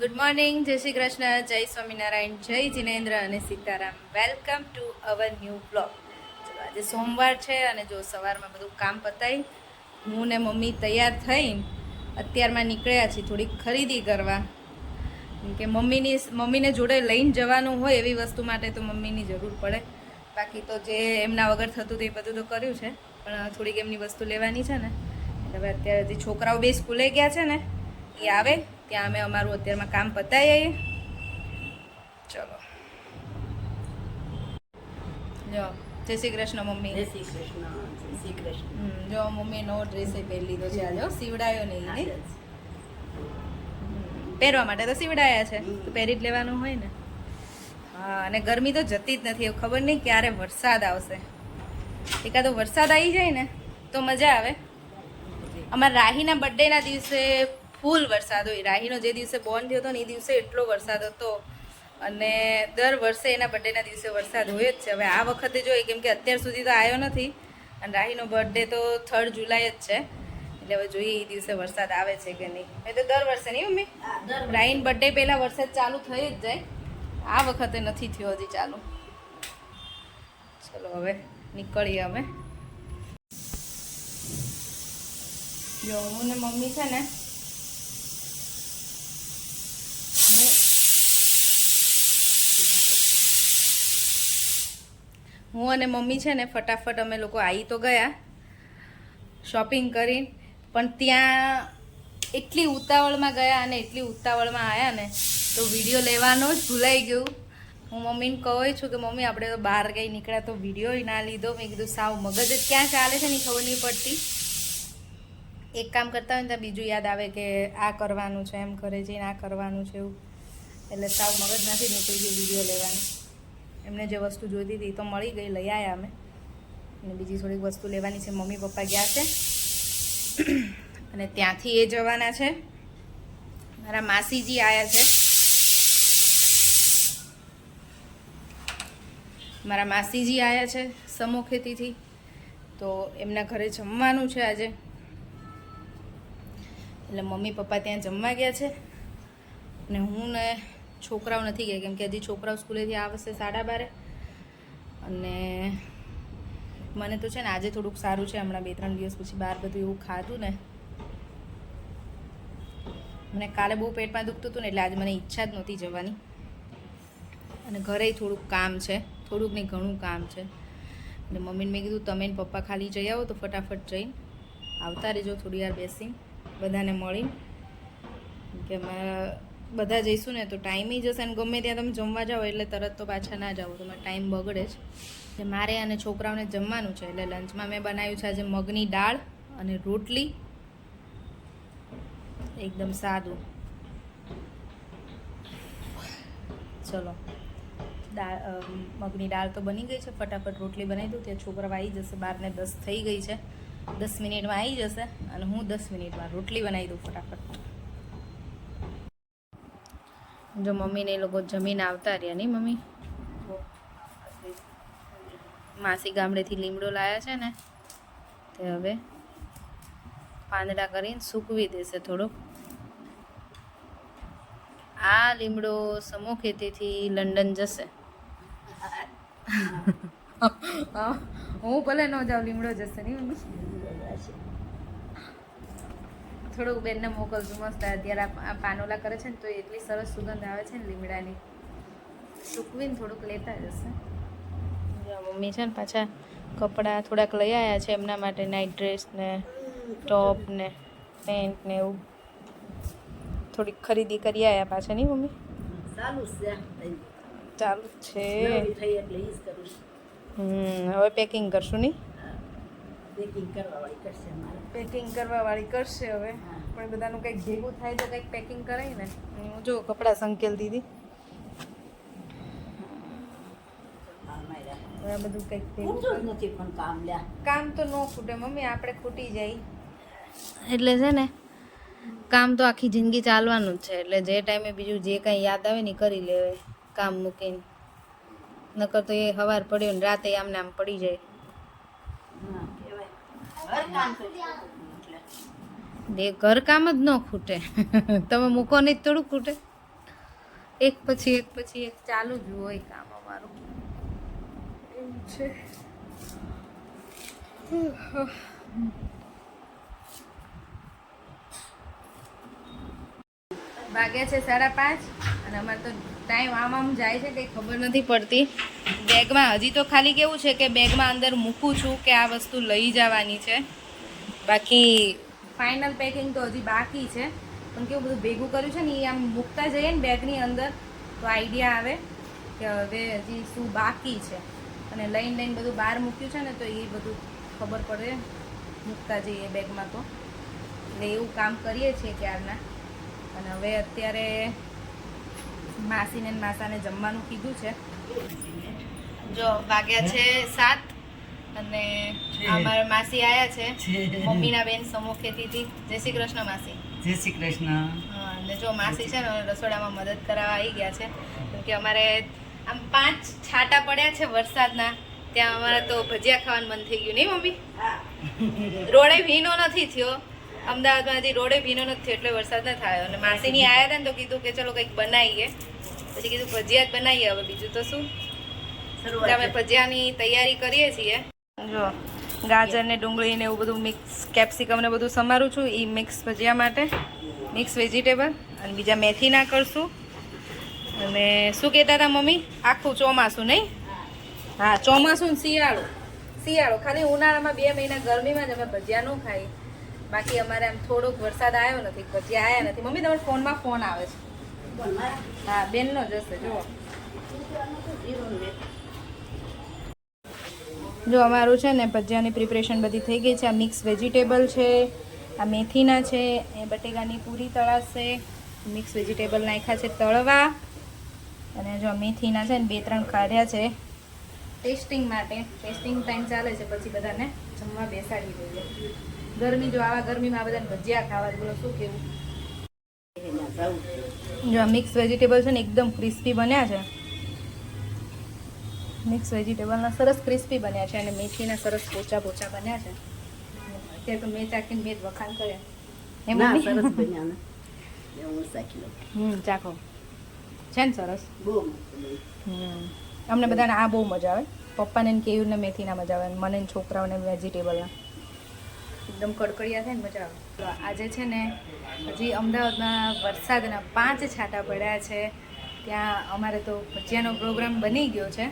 Good morning, જય શ્રી કૃષ્ણ, જય સ્વામિનારાયણ, જય જિનેન્દ્ર અને Sitaram. Welcome to our new blog. ચલો, આજે સોમવાર છે અને જો સવારમાં બધું કામ પતાવી હું ને મમ્મી તૈયાર થઈને અત્યારમાં નીકળ્યા છીએ થોડીક ખરીદી કરવા. કેમ કે મમ્મીને જોડે લઈને જવાનું હોય એવી વસ્તુ માટે તો મમ્મીની જરૂર પડે. બાકી તો જે એમના વગર થતું હતું એ બધું તો કર્યું છે, પણ થોડીક એમની વસ્તુ લેવાની છે ને. એટલે હવે અત્યારે હજી છોકરાઓ બે સ્કૂલે ગયા છે ને, એ આવે ત્યાં અમે અમારું અત્યારમાં કામ પતાવી આવીએ. ચલો, જો જય શ્રી કૃષ્ણ મમ્મી. જય શ્રી કૃષ્ણ. જય શ્રી કૃષ્ણ. જો મમ્મીએ નવો ડ્રેસ પહેરી લીધો છે આજે, સીવડાયો નહીં. પહેરવા માટે તો સીવડાયા છે, તો પહેરી જ લેવાનું હોય ને. હા, અને ગરમી તો જતી જ નથી. એવું ખબર નહીં ક્યારે વરસાદ આવશે. એકાદો વરસાદ આવી જાય ને તો મજા આવે. અમારા રાહીના બર્થડેના દિવસે ફૂલ વરસાદ હોય. રાહીનો જે દિવસે બોર્ન થયો હતો ને એ દિવસે એટલો વરસાદ હતો, અને દર વર્ષે એના બર્થડેના દિવસે વરસાદ હોય જ છે. હવે આ વખતે જોઈએ, કેમ કે અત્યાર સુધી તો આવ્યો નથી, અને રાહીનો બર્થડે તો 3 જુલાઈ જ છે. એટલે હવે જોઈએ એ દિવસે વરસાદ આવે છે કે નહીં. એ તો દર વર્ષે નહીં મમ્મી, રાહીન બર્થડે પહેલાં વરસાદ ચાલુ થઈ જ જાય. આ વખતે નથી થયો હજી ચાલુ. ચલો હવે નીકળીએ અમે. જો હું ને મમ્મી છે ને, હું અને મમ્મી છે ને ફટાફટ અમે લોકો આવી તો ગયા શોપિંગ કરીને, પણ ત્યાં એટલી ઉતાવળમાં ગયા અને એટલી ઉતાવળમાં આવ્યા ને તો વિડીયો લેવાનો જ ભૂલાઈ ગયું. હું મમ્મીને કહું છું કે મમ્મી આપણે તો બહાર ગઈ નીકળ્યા તો વિડીયો ના લીધો. મેં કીધું સાવ મગજ જ ક્યાં ચાલે છે ને ખબર નહીં પડતી. એક કામ કરતા હોય ને ત્યાં બીજું યાદ આવે કે આ કરવાનું છે, એમ કરે છે, આ કરવાનું છે એવું. એટલે સાવ મગજ નથી નીકળી ગયું વિડીયો લેવાનું. એમને જે વસ્તુ જોઈતી હતી તો મળી ગઈ, લઈ આવ્યા અમે. અને બીજી થોડીક વસ્તુ લેવાની છે. મમ્મી પપ્પા ગયા છે અને ત્યાંથી એ જવાના છે. મારા માસીજી આવ્યા છે. મારા માસીજી આવ્યા છે સમોખેતીથી, તો એમના ઘરે જમવાનું છે આજે. એટલે મમ્મી પપ્પા ત્યાં જમવા ગયા છે અને હું ને છોકરાઓ નથી ગયા, કેમ કે હજી છોકરાઓ સ્કૂલેથી આવશે 12:30. અને મને તો છે ને આજે થોડુંક સારું છે. હમણાં 2-3 દિવસ પછી બહાર બધું એવું ખાધું ને, મને કાલે બહુ પેટમાં દુખતું હતું ને, એટલે આજે મને ઈચ્છા જ નહોતી જવાની. અને ઘરે થોડુંક કામ છે, થોડુંક નહીં ઘણું કામ છે. એટલે મમ્મીને મેં કીધું તમે ને પપ્પા ખાલી જઈ આવો તો ફટાફટ જઈને આવતા રહેજો, થોડી વાર બેસીને બધાને મળીને. કે અમારા બધા જઈશું ને તો ટાઈમ જશે, અને ગમે ત્યાં તમે જમવા જાઓ એટલે તરત તો પાછા ના જાઓ, તમારો ટાઈમ બગડે જ. એટલે મારે અને છોકરાઓને જમવાનું છે. એટલે લંચમાં મેં બનાવ્યું છે આજે મગની દાળ અને રોટલી, એકદમ સાદું. ચલો, મગની દાળ તો બની ગઈ છે, ફટાફટ રોટલી બનાવી દઉં. ત્યાં છોકરાઓ આવી જશે, 12:10 થઈ ગઈ છે. 10 મિનિટમાં આવી જશે અને હું 10 મિનિટમાં રોટલી બનાવી દઉં ફટાફટ. જો મમ્મીને એ લોકો જમીન આવતા રહ્યા નહીં. મમ્મી માસી ગામડેથી લીમડો લાવ્યા છે ને, તે હવે પાંદડા કરીને સૂકવી દેશે થોડોક. આ લીમડો સમોખેતીથી લંડન જશે. હું ભલે ન જાઉં, લીમડો જશે નહીં મમ્મી. થોડુંક બેનને મોકલશું. મસ્ત અત્યારે આ પાનોલા કરે છે ને તો એટલી સરસ સુગંધ આવે છે ને લીમડાની. સૂકવીને થોડુંક લેતા જશે. મમ્મી છે ને પાછા કપડાં થોડાક લઈ આવ્યા છે એમના માટે, નાઇટ ડ્રેસ ને ટોપ ને પેન્ટ ને એવું થોડીક ખરીદી કરી આવ્યા પાછા. નહીં મમ્મી? ચાલુ છે. હવે પેકિંગ કરશું નહીં? પેકિંગ કરવા વાળી કરશે હવે. પણ બધાનું કંઈક ભેગું થાય તો કંઈક પેકિંગ કરાય ને. હું જો કપડાં સંકેલ દીધી. હવે બધું કંઈક ભેગું નથી, પણ કામ તો ન ખૂટે મમ્મી, આપણે ખૂટી જાય. એટલે છે ને કામ તો આખી જિંદગી ચાલવાનું જ છે. એટલે જે ટાઈમે બીજું જે કંઈ યાદ આવે ને કરી લેવાય કામ મૂકીને. નકર તો એ સવાર પડ્યો ને રાતે આમને આમ પડી જાય. ઘર કામ જ ન ખૂટે. તમે મૂકો નહીં થોડું ખૂટે. એક પછી એક ચાલુ જ હોય કામ અમારું એવું છે. વાગ્યા છે 5:30 અને અમારે તો ટાઈમ આમ જાય છે કંઈ ખબર નથી પડતી. બેગમાં હજી તો ખાલી કેવું છે કે બેગમાં અંદર મૂકું છું કે આ વસ્તુ લઈ જવાની છે, બાકી ફાઇનલ પેકિંગ તો હજી બાકી છે. પણ કેવું બધું ભેગું કર્યું છે ને એ આમ મૂકતા જઈએ ને બેગની અંદર તો આઈડિયા આવે કે હવે હજી શું બાકી છે, અને લઈને બધું બહાર મૂક્યું છે ને તો એ બધું ખબર પડે મૂકતા જઈએ બેગમાં. તો એટલે એવું કામ કરીએ છીએ ક્યારના. અને હવે અત્યારે માસીને માસાને જમવાનું કીધું છે. જો વાગ્યા છે 7 અને અમારા માસી આવ્યા છે. મમ્મીના બેન સમોખેથી હતી. જય શ્રી કૃષ્ણ માસી. જય શ્રી કૃષ્ણ. હા, અને જો માસી છે ને રસોડામાં મદદ કરાવવા આવી ગયા છે, કેમ કે અમારે આમ 5 છાંટા પડ્યા છે વરસાદના. ત્યાં અમારે તો ભજીયા ખાવાનું મન થઈ ગયું નહીં મમ્મી? રોડે ભીનો નથી થયો અમદાવાદમાં, હજી રોડે ભીનો નથી થયો એટલે વરસાદ ન થયો. અને માસીની આવ્યા હતા ને તો કીધું કે ચલો કંઈક બનાવીએ, પછી કીધું ભજીયા જ બનાવીએ. હવે બીજું તો શું, અમે ભજીયાની તૈયારી કરીએ છીએ. જો ગાજર ને ડુંગળી ને એવું બધું મિક્સ, કેપ્સિકમ ને બધું સમારું છું એ મિક્સ ભજીયા માટે, મિક્સ વેજીટેબલ. અને બીજા મેથીના કરશું. અને શું કહેતા હતા મમ્મી? આખું ચોમાસું નહીં? હા, ચોમાસું ને શિયાળો ખાલી ઉનાળામાં 2 મહિના ગરમીમાં જ અમે ભજીયા ન ખાઈ. બાકી અમારે આમ થોડોક વરસાદ આવ્યો નથી, ભજીયા આવ્યા નથી. મમ્મી તમારા ફોનમાં ફોન આવે છે? હા, બેનનો જ હશે. જુઓ જો અમારું છે ને ભજીયાની પ્રિપરેશન બધી થઈ ગઈ છે. આ મિક્સ વેજીટેબલ છે, આ મેથીના છે, એ બટેકાની પૂરી તળાશે, મિક્સ વેજીટેબલ નાખ્યા છે તળવા. અને જો મેથીના છે ને 2-3 કાઢ્યા છે ટેસ્ટિંગ માટે. ટેસ્ટિંગ ટાઈમ ચાલે છે, પછી બધાને જમવા બેસાડી દઈએ. ગરમી જો આવા ગરમીમાં બધાને ભજીયા ખાવા, બોલો શું કેવું? જો મિક્સ વેજીટેબલ છે ને એકદમ ક્રિસ્પી બન્યા છે. મિક્સ વેજીટેબલના સરસ ક્રિસ્પી બન્યા છે અને મેથીના સરસ પોચા બન્યા છે. અત્યારે તો મેં ચાખીને મેં જ વખાણ કર્યા. સરસ બન્યા ને એવું ચાખી લો. ચાખો છે ને સરસ. બહુ મસ્ત. અમને બધાને આ બહુ મજા આવે. પપ્પાને કેયુરને મેથીના મજા આવે, મને છોકરાઓને વેજીટેબલના એકદમ કડકડિયા થાય ને મજા આવે. તો આજે છે ને હજી અમદાવાદમાં વરસાદના 5 છાંટા પડ્યા છે. ત્યાં અમારે તો ભજીયાનો પ્રોગ્રામ બની ગયો છે.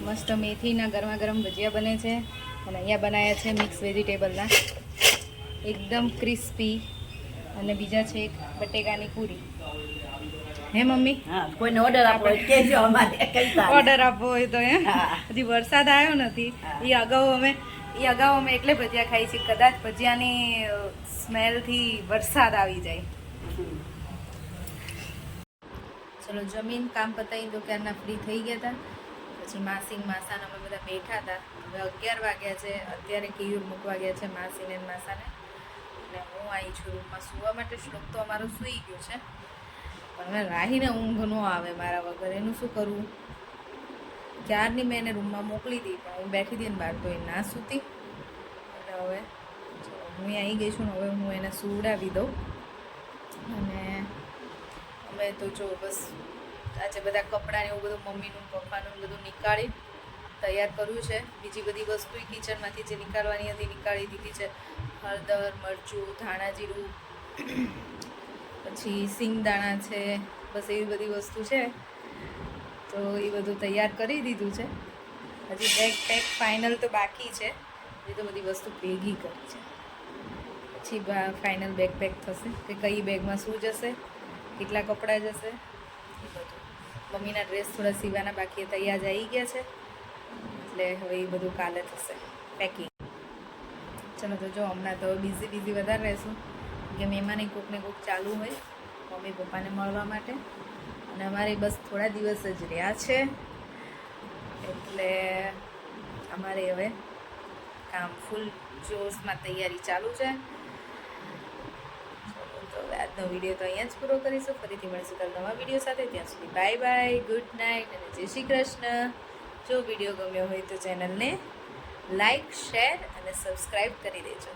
મસ્ત મેથીના ગરમા ગરમ ભજીયા બને છે. અને અહીંયા બનાવ્યા છે મિક્સ વેજીટેબલના, એકદમ ક્રિસ્પી. અને બીજા છે એક બટેકાની પૂરી. હે મમ્મી? હા, કોઈને ઓર્ડર આપો હોય કહેજો, અમારે કઈ ઓર્ડર આપવો હોય તો? હજી વરસાદ આવ્યો નથી. એ અગાઉ અમે એટલે ભજીયા ખાઈ છીએ, કદાચ ભજીયાની સ્મેલથી વરસાદ આવી જાય. ચલો જમીન કામ પતાવી દો, ક્યારના ફ્રી થઈ ગયા હતા. પછી માસી માસાને અમે બધા બેઠા હતા. હવે 11 વાગ્યા છે. અત્યારે કેયુર મૂકવા ગયા છે માસીને માસાને. અને હું આવી છું રૂમમાં સૂવા માટે. શ્લોક તો અમારો સૂઈ ગયો છે, પણ હવે રાહીને ઊંઘ ન આવે મારા વગર. એનું શું કરવું? ક્યારની મેં એને રૂમમાં મોકલી હતી, પણ હું બેઠી હતી ને બહાર તો એ ના સૂતી. એટલે હવે હું આવી ગઈ છું ને, હવે હું એને સુવડાવી દઉં. અને અમે તો જો બસ આજે બધા કપડાં ને એવું બધું મમ્મીનું પપ્પાનું બધું નીકાળી તૈયાર કર્યું છે. બીજી બધી વસ્તુ કિચનમાંથી જે નીકાળવાની હતી નીકાળી દીધી છે. હળદર, મરચું, ધાણા જીરું, પછી સિંગદાણા છે, બસ એવી બધી વસ્તુ છે. તો એ બધું તૈયાર કરી દીધું છે. હજી બેગ પેક ફાઇનલ તો બાકી છે. એ તો બધી વસ્તુ ભેગી કરી છે. પછી ફાઇનલ બેગ પેક થશે કે કઈ બેગમાં શું જશે, કેટલા કપડાં જશે, એ બધું. મમ્મીના ડ્રેસ થોડા સીવાના બાકી તૈયાર આવી ગયા છે, એટલે હવે એ બધું કાલે થશે પેકિંગ. ચલો તો જો હમણાં તો બિઝી વધારે રહેશું, કે મહેમાન કોકને કોક ચાલુ હોય મમ્મી પપ્પાને મળવા માટે. અને અમારે બસ થોડા દિવસ જ રહ્યા છે, એટલે અમારે હવે કામ ફૂલ જોશમાં તૈયારી ચાલુ છે. તો આજનો વિડીયો તો અહીંયા જ પૂરો કરીશું. ફરીથી મળીશું કાલે નવા વિડીયો સાથે. ત્યાં સુધી બાય બાય, ગુડ નાઇટ અને જય શ્રી કૃષ્ણ. જો વિડીયો ગમ્યો હોય તો ચેનલને લાઈક, શેર અને સબસ્ક્રાઈબ કરી દેજો.